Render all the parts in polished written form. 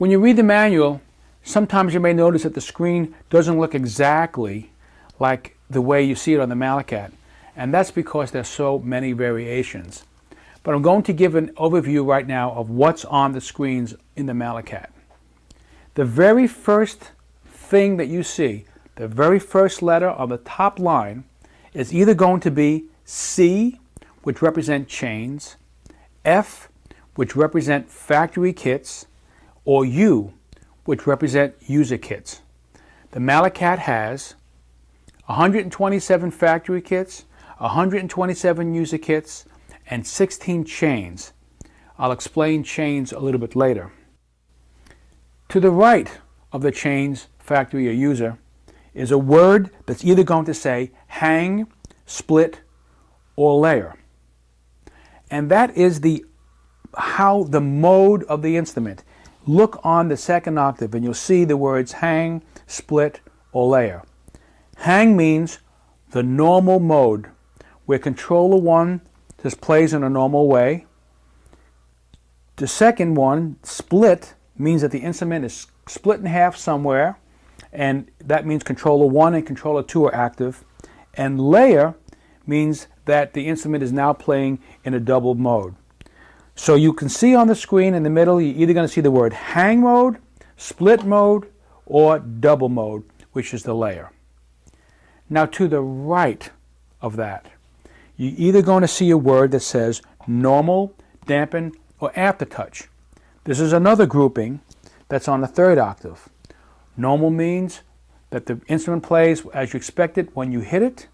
When you read the manual, sometimes you may notice that the screen doesn't look exactly like the way you see it on the Malacat, and that's because there's so many variations. But I'm going to give an overview right now of what's on the screens in the Malacat. The very first thing that you see, the very first letter on the top line, is either going to be C, which represent chains, F, which represent factory kits, or U, which represent user kits. The Malacat has 127 factory kits, 127 user kits, and 16 chains. I'll explain chains a little bit later. To the right of the chains, factory or user, is a word that's either going to say hang, split, or layer. And that is the mode of the instrument. Look on the second octave and you'll see the words hang, split, or layer. Hang means the normal mode, where controller 1 just plays in a normal way. The second one, split, means that the instrument is split in half somewhere, and that means controller 1 and controller 2 are active. And layer means that the instrument is now playing in a double mode. So you can see on the screen in the middle, you're either going to see the word hang mode, split mode, or double mode, which is the layer. Now to the right of that, you're either going to see a word that says normal, dampen, or aftertouch. This is another grouping that's on the third octave. Normal means that the instrument plays as you expect it when you hit it.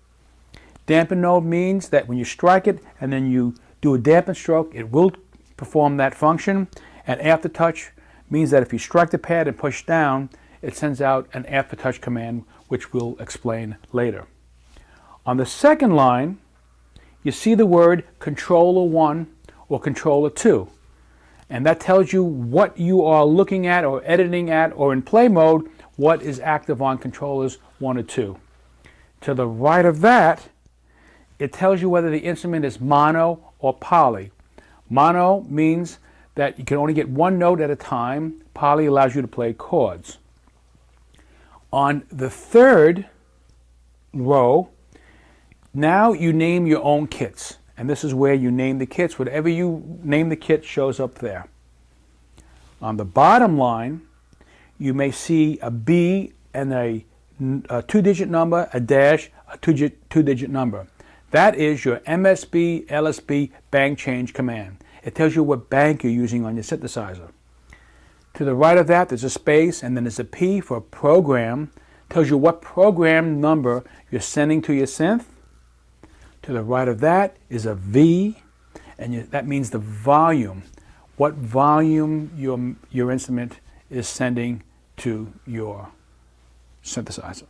Dampen mode means that when you strike it and then you do a dampen stroke, it will perform that function. And aftertouch means that if you strike the pad and push down, it sends out an aftertouch command, which we'll explain later. On the second line, you see the word controller 1 or controller 2. And that tells you what you are looking at or editing at, or in play mode, what is active on controllers 1 or 2. To the right of that, it tells you whether the instrument is mono or poly. Mono means that you can only get one note at a time. Poly allows you to play chords. On the third row, now you name your own kits. And this is where you name the kits. Whatever you name the kit shows up there. On the bottom line, you may see a B and a two-digit number, a dash, a two-digit number. That is your MSB, LSB bank change command. It tells you what bank you're using on your synthesizer. To the right of that, there's a space, and then there's a P for program. It tells you what program number you're sending to your synth. To the right of that is a V, and that means the volume. What volume your instrument is sending to your synthesizer.